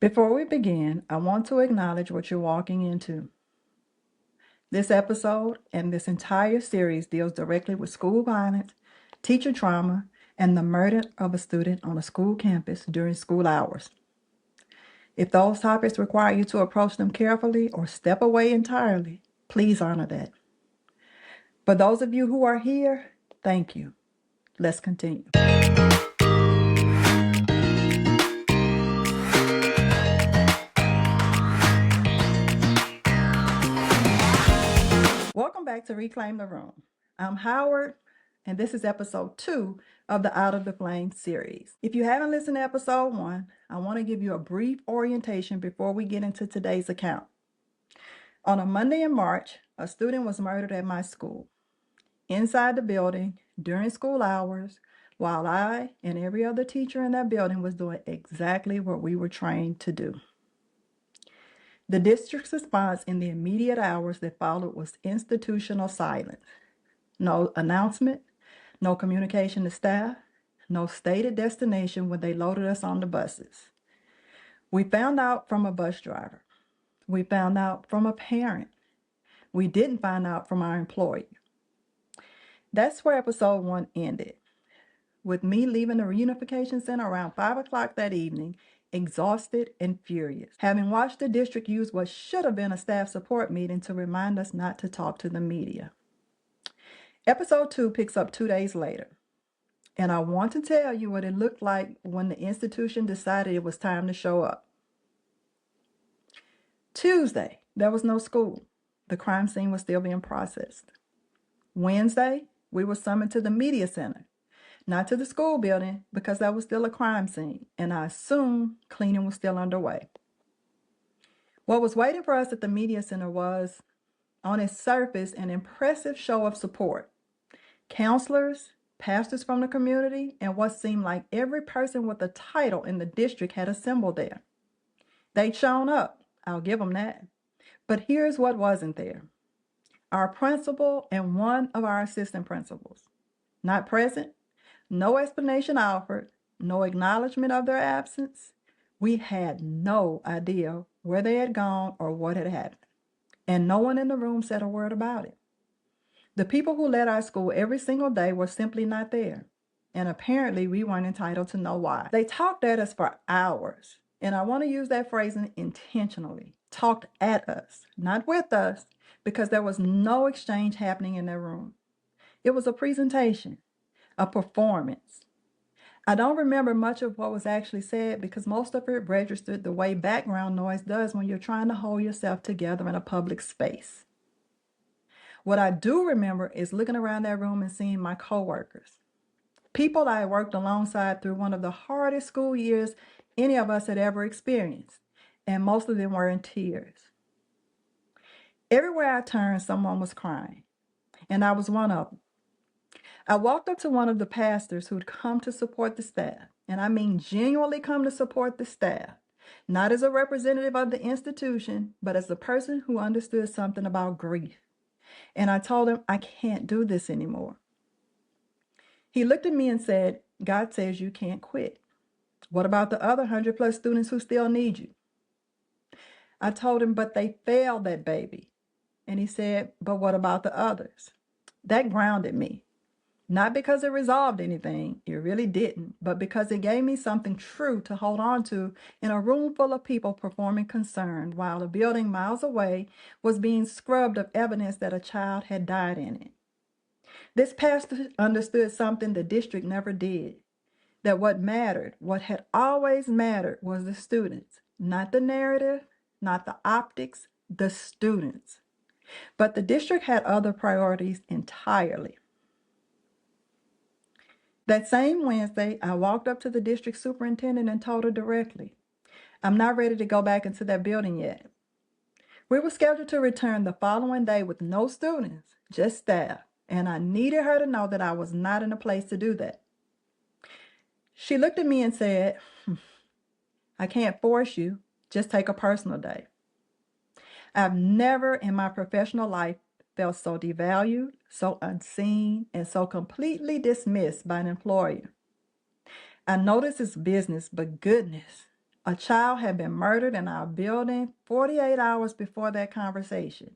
Before we begin, I want to acknowledge what you're walking into. This episode and this entire series deals directly with school violence, teacher trauma, and the murder of a student on a school campus during school hours. If those topics require you to approach them carefully or step away entirely, please honor that. For those of you who are here, thank you. Let's continue. Welcome back to Reclaim the Room. I'm Howard, and this is episode 2 of the Out of the Flames series. If you haven't listened to episode 1, I want to give you a brief orientation before we get into today's account. On a Monday in March, a student was murdered at my school, inside the building, during school hours, while I and every other teacher in that building was doing exactly what we were trained to do. The district's response in the immediate hours that followed was institutional silence. No announcement, no communication to staff, no stated destination when they loaded us on the buses. We found out from a bus driver. We found out from a parent. We didn't find out from our employer. That's where episode 1 ended, with me leaving the reunification center around 5 o'clock that evening, exhausted and furious, having watched the district use what should have been a staff support meeting to remind us not to talk to the media. Episode 2 picks up 2 days later, and I want to tell you what it looked like when the institution decided it was time to show up. Tuesday, there was no school. The crime scene was still being processed. Wednesday, we were summoned to the media center, not to the school building because that was still a crime scene, and I assume cleaning was still underway. What was waiting for us at the media center was, on its surface, an impressive show of support. Counselors, pastors from the community, and what seemed like every person with a title in the district had assembled there. They'd shown up, I'll give them that. But here's what wasn't there. Our principal and one of our assistant principals. Not present, no explanation offered, no acknowledgement of their absence. We had no idea where they had gone or what had happened. And no one in the room said a word about it. The people who led our school every single day were simply not there. And apparently we weren't entitled to know why. They talked at us for hours. And I want to use that phrasing intentionally. Talked at us, not with us, because there was no exchange happening in their room. It was a presentation, a performance. I don't remember much of what was actually said because most of it registered the way background noise does when you're trying to hold yourself together in a public space. What I do remember is looking around that room and seeing my coworkers, people I worked alongside through one of the hardest school years any of us had ever experienced, and most of them were in tears. Everywhere I turned, someone was crying, and I was one of them. I walked up to one of the pastors who'd come to support the staff, and I mean genuinely come to support the staff, not as a representative of the institution, but as a person who understood something about grief. And I told him, I can't do this anymore. He looked at me and said, God says you can't quit. What about the other 100+ students who still need you? I told him, but they failed that baby. And he said, but what about the others? That grounded me. Not because it resolved anything, it really didn't, but because it gave me something true to hold on to in a room full of people performing concern while a building miles away was being scrubbed of evidence that a child had died in it. This pastor understood something the district never did, that what mattered, what had always mattered, was the students, not the narrative, not the optics, the students. But the district had other priorities entirely. That same Wednesday, I walked up to the district superintendent and told her directly, I'm not ready to go back into that building yet. We were scheduled to return the following day with no students, just staff, and I needed her to know that I was not in a place to do that. She looked at me and said, I can't force you, just take a personal day. I've never in my professional life felt so devalued, so unseen, and so completely dismissed by an employer. I know this is business, but goodness, A child had been murdered in our building 48 hours before that conversation.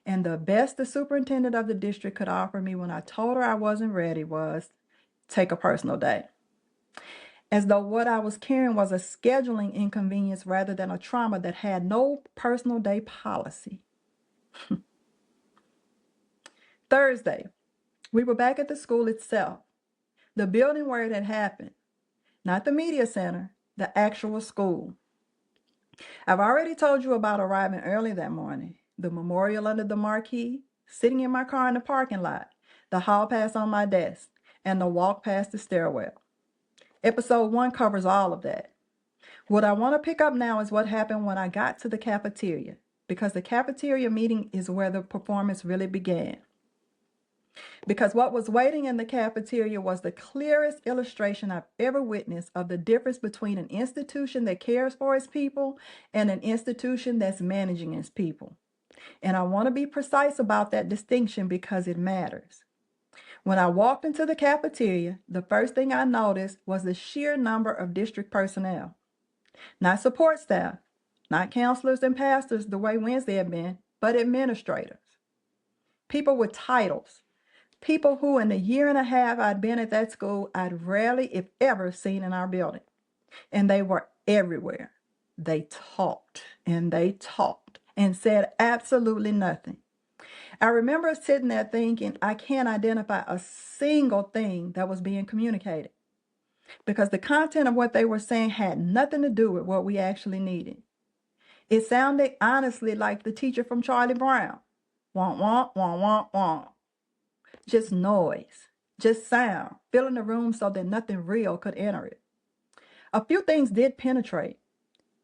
And the best the superintendent of the district could offer me when I told her I wasn't ready was take a personal day. As though what I was carrying was a scheduling inconvenience rather than a trauma that had no personal day policy. Thursday, we were back at the school itself, the building where it had happened, not the media center, the actual school. I've already told you about arriving early that morning, the memorial under the marquee, sitting in my car in the parking lot, the hall pass on my desk, and the walk past the stairwell. Episode 1 covers all of that. What I want to pick up now is what happened when I got to the cafeteria, because the cafeteria meeting is where the performance really began. Because what was waiting in the cafeteria was the clearest illustration I've ever witnessed of the difference between an institution that cares for its people and an institution that's managing its people. And I want to be precise about that distinction because it matters. When I walked into the cafeteria, the first thing I noticed was the sheer number of district personnel. Not support staff, not counselors and pastors the way Wednesday had been, but administrators. People with titles. People who in the year and a half I'd been at that school, I'd rarely, if ever, seen in our building. And they were everywhere. They talked and said absolutely nothing. I remember sitting there thinking, I can't identify a single thing that was being communicated because the content of what they were saying had nothing to do with what we actually needed. It sounded honestly like the teacher from Charlie Brown. Womp, womp, womp, womp, womp. Just noise, just sound, filling the room so that nothing real could enter it. A few things did penetrate.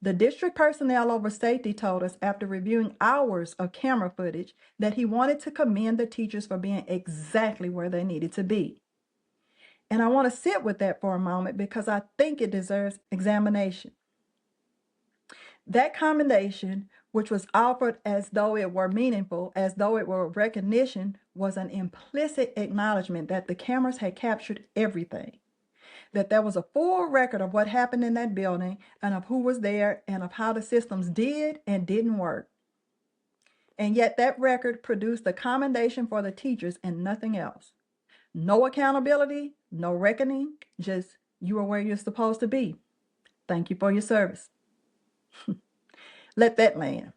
The district personnel over safety told us after reviewing hours of camera footage that he wanted to commend the teachers for being exactly where they needed to be. And I want to sit with that for a moment because I think it deserves examination. That commendation, which was offered as though it were meaningful, as though it were recognition, was an implicit acknowledgement that the cameras had captured everything. That there was a full record of what happened in that building and of who was there and of how the systems did and didn't work. And yet that record produced a commendation for the teachers and nothing else. No accountability, no reckoning, just you are where you're supposed to be. Thank you for your service. Let that land.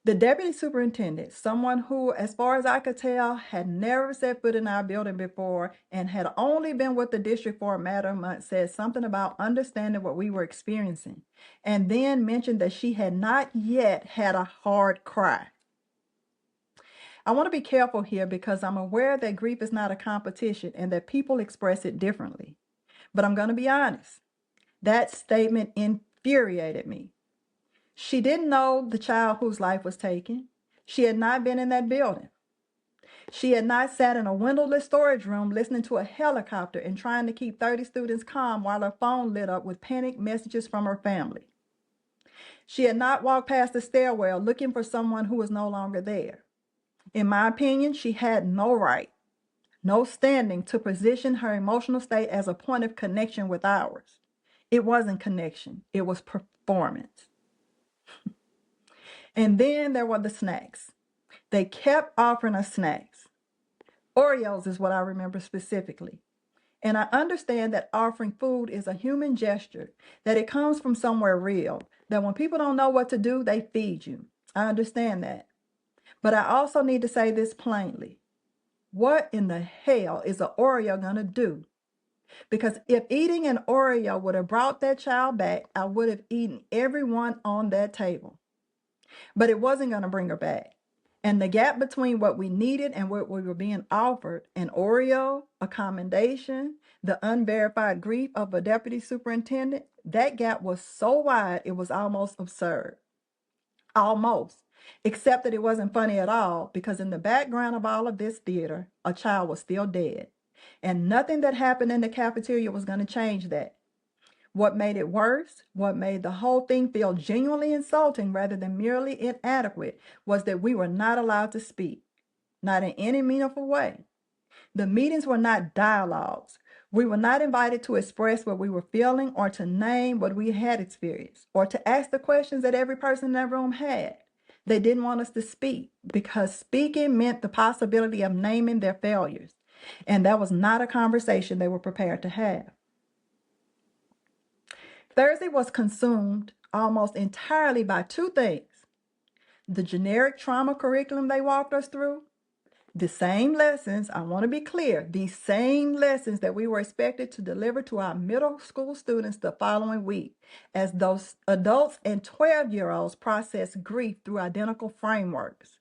The deputy superintendent, someone who, as far as I could tell, had never set foot in our building before and had only been with the district for a matter of months, said something about understanding what we were experiencing, and then mentioned that she had not yet had a hard cry. I want to be careful here because I'm aware that grief is not a competition and that people express it differently. But I'm going to be honest. That statement infuriated me. She didn't know the child whose life was taken. She had not been in that building. She had not sat in a windowless storage room listening to a helicopter and trying to keep 30 students calm while her phone lit up with panicked messages from her family. She had not walked past the stairwell looking for someone who was no longer there. In my opinion, she had no right, no standing to position her emotional state as a point of connection with ours. It wasn't connection. It was performance. And then there were the snacks. They kept offering us snacks. Oreos is what I remember specifically. And I understand that offering food is a human gesture, that it comes from somewhere real, that when people don't know what to do, they feed you. I understand that. But I also need to say this plainly. What in the hell is an Oreo going to do? Because if eating an Oreo would have brought that child back, I would have eaten everyone on that table. But it wasn't going to bring her back. And the gap between what we needed and what we were being offered, an Oreo, a commendation, the unverified grief of a deputy superintendent, that gap was so wide it was almost absurd. Almost. Except that it wasn't funny at all because in the background of all of this theater, a child was still dead. And nothing that happened in the cafeteria was going to change that. What made it worse, what made the whole thing feel genuinely insulting rather than merely inadequate, was that we were not allowed to speak, not in any meaningful way. The meetings were not dialogues. We were not invited to express what we were feeling or to name what we had experienced or to ask the questions that every person in that room had. They didn't want us to speak because speaking meant the possibility of naming their failures. And that was not a conversation they were prepared to have. Thursday was consumed almost entirely by two things: the generic trauma curriculum they walked us through, the same lessons, I want to be clear, the same lessons that we were expected to deliver to our middle school students the following week, as those adults and 12-year-olds process grief through identical frameworks,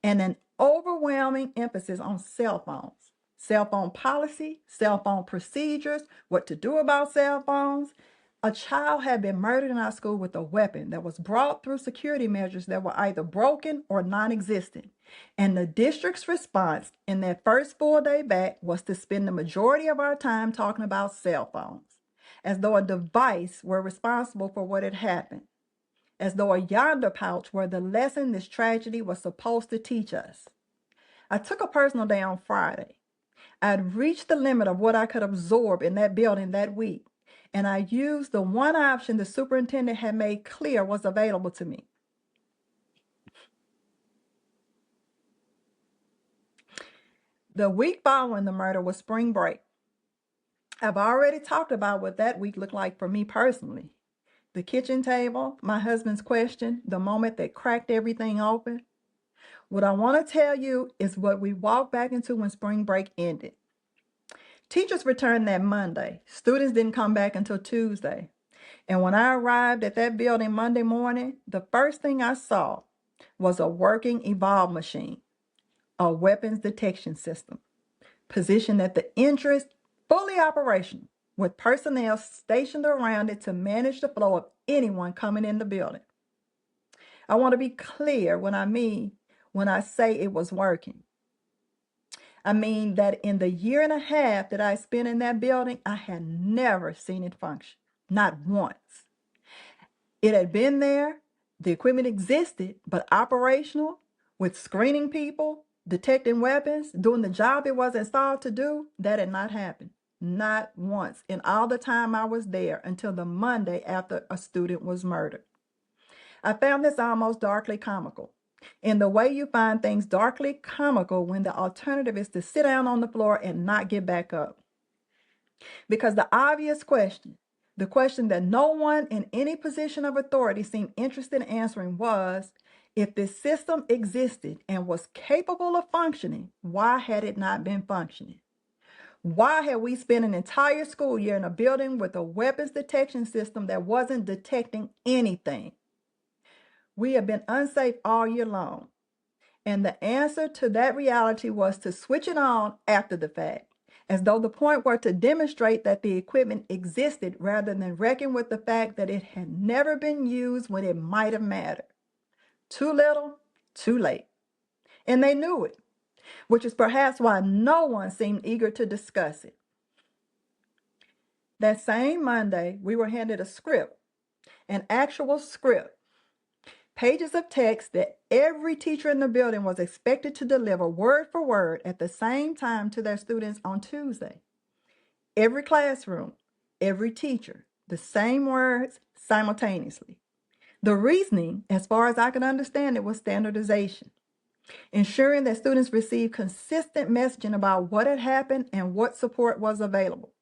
and an overwhelming emphasis on cell phones, cell phone policy, cell phone procedures, what to do about cell phones. A child had been murdered in our school with a weapon that was brought through security measures that were either broken or non-existent. And the district's response in that first full day back was to spend the majority of our time talking about cell phones, as though a device were responsible for what had happened, as though a yonder pouch were the lesson this tragedy was supposed to teach us. I took a personal day on Friday. I'd reached the limit of what I could absorb in that building that week, and I used the one option the superintendent had made clear was available to me. The week following the murder was spring break. I've already talked about what that week looked like for me personally. The kitchen table, my husband's question, the moment that cracked everything open. What I want to tell you is what we walked back into when spring break ended. Teachers returned that Monday. Students didn't come back until Tuesday. And when I arrived at that building Monday morning, the first thing I saw was a working Evolve machine, a weapons detection system, positioned at the entrance, fully operational, with personnel stationed around it to manage the flow of anyone coming in the building. I want to be clear when I say it was working. I mean that in the year and a half that I spent in that building, I had never seen it function, not once. It had been there, the equipment existed, but operational, with screening people, detecting weapons, doing the job it was installed to do, that had not happened. Not once in all the time I was there until the Monday after a student was murdered. I found this almost darkly comical, in the way you find things darkly comical when the alternative is to sit down on the floor and not get back up. Because the obvious question, the question that no one in any position of authority seemed interested in answering was, if this system existed and was capable of functioning, why had it not been functioning? Why had we spent an entire school year in a building with a weapons detection system that wasn't detecting anything? We have been unsafe all year long. And the answer to that reality was to switch it on after the fact, as though the point were to demonstrate that the equipment existed rather than reckon with the fact that it had never been used when it might have mattered. Too little, too late. And they knew it, which is perhaps why no one seemed eager to discuss it. That same Monday, we were handed a script, an actual script, pages of text that every teacher in the building was expected to deliver word for word at the same time to their students on Tuesday. Every classroom, every teacher, the same words simultaneously. The reasoning, as far as I could understand it, was standardization, ensuring that students received consistent messaging about what had happened and what support was available.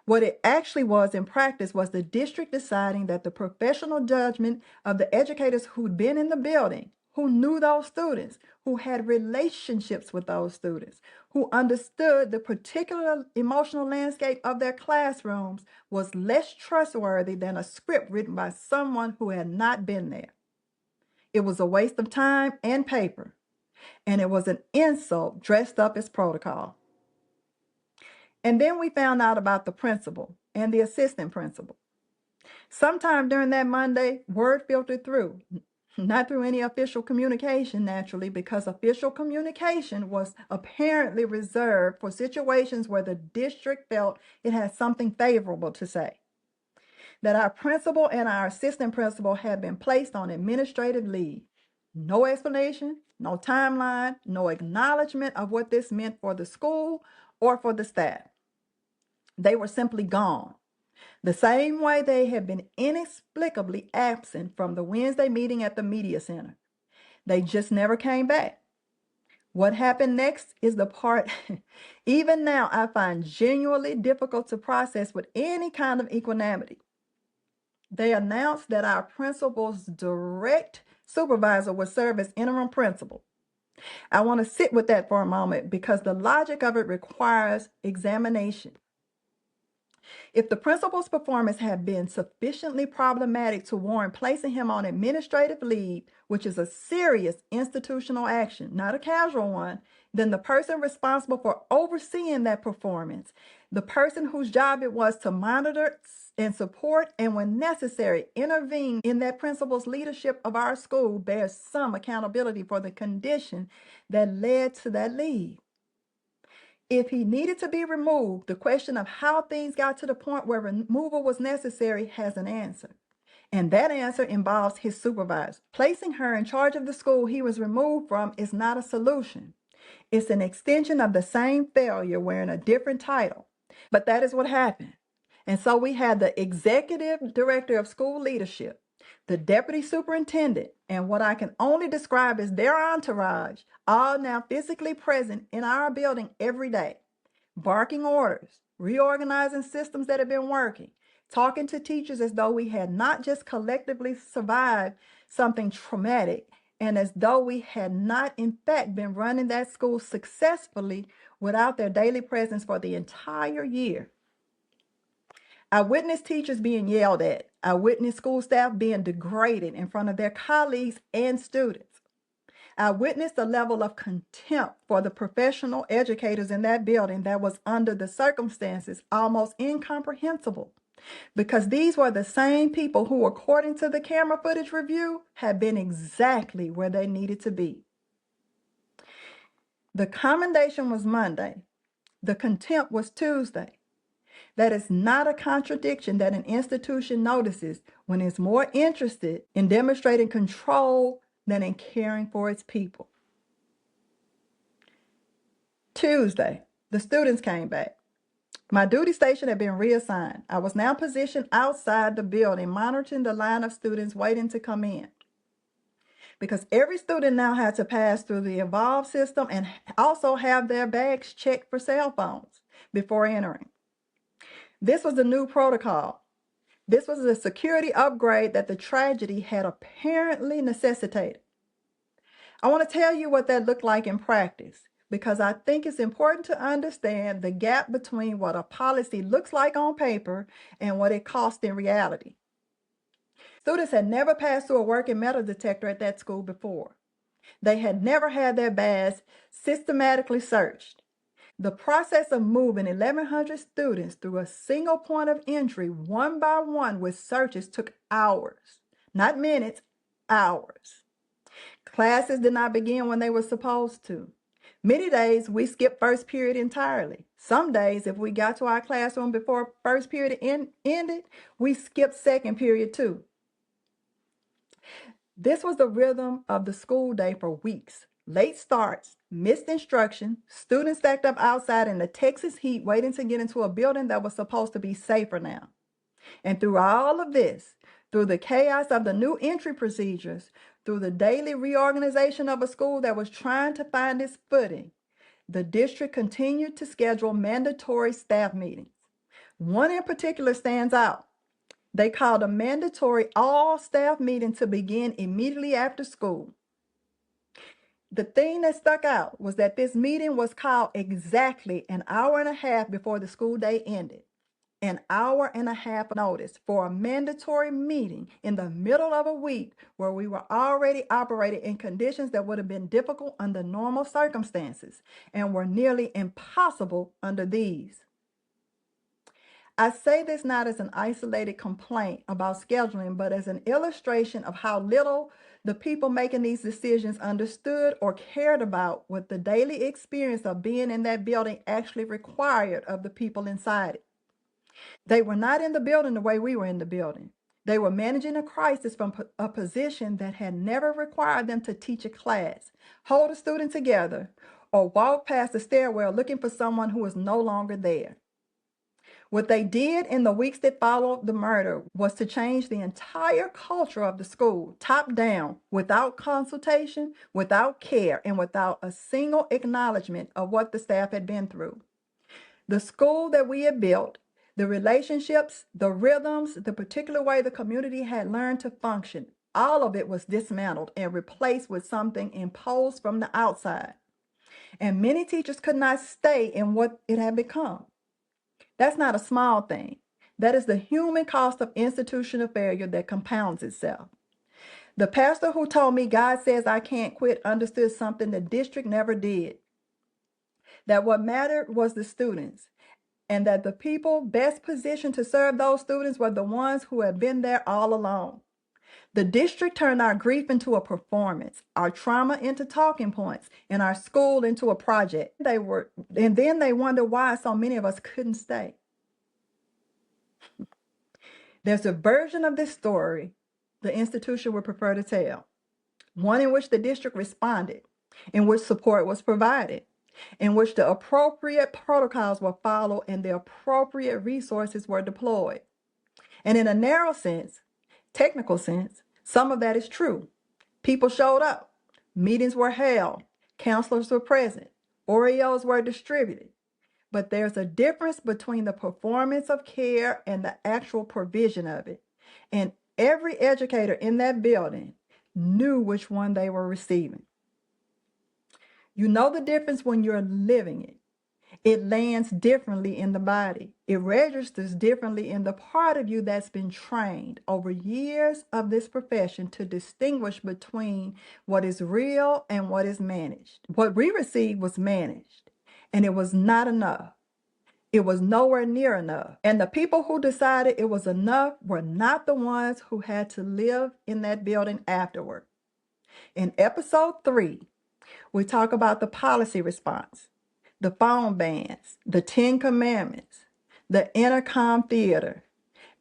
What it actually was in practice was the district deciding that the professional judgment of the educators who'd been in the building, who knew those students, who had relationships with those students, who understood the particular emotional landscape of their classrooms, was less trustworthy than a script written by someone who had not been there. It was a waste of time and paper, and it was an insult dressed up as protocol. And then we found out about the principal and the assistant principal. Sometime during that Monday, word filtered through, not through any official communication, naturally, because official communication was apparently reserved for situations where the district felt it had something favorable to say. That our principal and our assistant principal had been placed on administrative leave. No explanation, no timeline, no acknowledgement of what this meant for the school or for the staff. They were simply gone. The same way they had been inexplicably absent from the Wednesday meeting at the media center. They just never came back. What happened next is the part even now I find genuinely difficult to process with any kind of equanimity. They announced that our principal's direct supervisor would serve as interim principal. I want to sit with that for a moment because the logic of it requires examination. If the principal's performance had been sufficiently problematic to warrant placing him on administrative leave, which is a serious institutional action, not a casual one, then the person responsible for overseeing that performance, the person whose job it was to monitor and support and, when necessary, intervene in that principal's leadership of our school, bears some accountability for the condition that led to that leave. If he needed to be removed, the question of how things got to the point where removal was necessary has an answer. And that answer involves his supervisor. Placing her in charge of the school he was removed from is not a solution. It's an extension of the same failure wearing a different title. But that is what happened. And so we had the executive director of school leadership, the deputy superintendent, and what I can only describe as their entourage, all now physically present in our building every day, barking orders, reorganizing systems that have been working, talking to teachers as though we had not just collectively survived something traumatic, and as though we had not in fact been running that school successfully without their daily presence for the entire year. I witnessed teachers being yelled at. I witnessed school staff being degraded in front of their colleagues and students. I witnessed a level of contempt for the professional educators in that building that was, under the circumstances, almost incomprehensible, because these were the same people who, according to the camera footage review, had been exactly where they needed to be. The commendation was Monday. The contempt was Tuesday. That is not a contradiction that an institution notices when it's more interested in demonstrating control than in caring for its people. Tuesday, the students came back. My duty station had been reassigned. I was now positioned outside the building, monitoring the line of students waiting to come in. Because every student now had to pass through the Evolve system and also have their bags checked for cell phones before entering. This was the new protocol. This was a security upgrade that the tragedy had apparently necessitated. I want to tell you what that looked like in practice, because I think it's important to understand the gap between what a policy looks like on paper and what it costs in reality. Students had never passed through a working metal detector at that school before. They had never had their bags systematically searched. The process of moving 1,100 students through a single point of entry, one by one, with searches took hours, not minutes, hours. Classes did not begin when they were supposed to. Many days we skipped first period entirely. Some days, if we got to our classroom before first period ended, we skipped second period too. This was the rhythm of the school day for weeks. Late starts, missed instruction, students stacked up outside in the Texas heat waiting to get into a building that was supposed to be safer now. And through all of this, through the chaos of the new entry procedures, through the daily reorganization of a school that was trying to find its footing, the district continued to schedule mandatory staff meetings. One in particular stands out. They called a mandatory all-staff meeting to begin immediately after school. The thing that stuck out was that this meeting was called exactly an hour and a half before the school day ended. An hour and a half notice for a mandatory meeting in the middle of a week where we were already operating in conditions that would have been difficult under normal circumstances and were nearly impossible under these. I say this not as an isolated complaint about scheduling, but as an illustration of how little the people making these decisions understood or cared about what the daily experience of being in that building actually required of the people inside it. They were not in the building the way we were in the building. They were managing a crisis from a position that had never required them to teach a class, hold a student together, or walk past the stairwell looking for someone who was no longer there. What they did in the weeks that followed the murder was to change the entire culture of the school, top down, without consultation, without care, and without a single acknowledgement of what the staff had been through. The school that we had built, the relationships, the rhythms, the particular way the community had learned to function, all of it was dismantled and replaced with something imposed from the outside. And many teachers could not stay in what it had become. That's not a small thing. That is the human cost of institutional failure that compounds itself. The pastor who told me God says I can't quit understood something the district never did. That what mattered was the students, and that the people best positioned to serve those students were the ones who had been there all along. The district turned our grief into a performance, our trauma into talking points, and our school into a project. And then they wondered why so many of us couldn't stay. There's a version of this story the institution would prefer to tell, one in which the district responded, in which support was provided, in which the appropriate protocols were followed and the appropriate resources were deployed. And in a narrow sense, technical sense, some of that is true. People showed up, meetings were held, counselors were present, Oreos were distributed. But there's a difference between the performance of care and the actual provision of it. And every educator in that building knew which one they were receiving. You know the difference when you're living it. It lands differently in the body. It registers differently in the part of you that's been trained over years of this profession to distinguish between what is real and what is managed. What we received was managed, and it was not enough. It was nowhere near enough. And the people who decided it was enough were not the ones who had to live in that building afterward. In episode 3, we talk about the policy response, the phone bans, the 10 commandments, the intercom theater,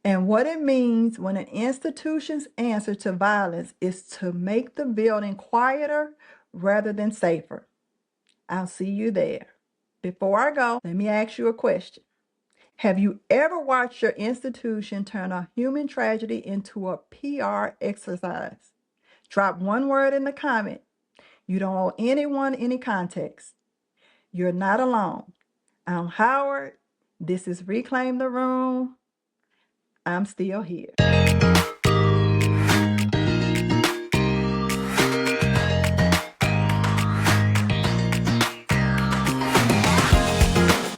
and what it means when an institution's answer to violence is to make the building quieter rather than safer. I'll see you there. Before I go, let me ask you a question. Have you ever watched your institution turn a human tragedy into a PR exercise? Drop one word in the comment. You don't owe anyone any context. You're not alone. I'm Howard. This is Reclaim the Room. I'm still here.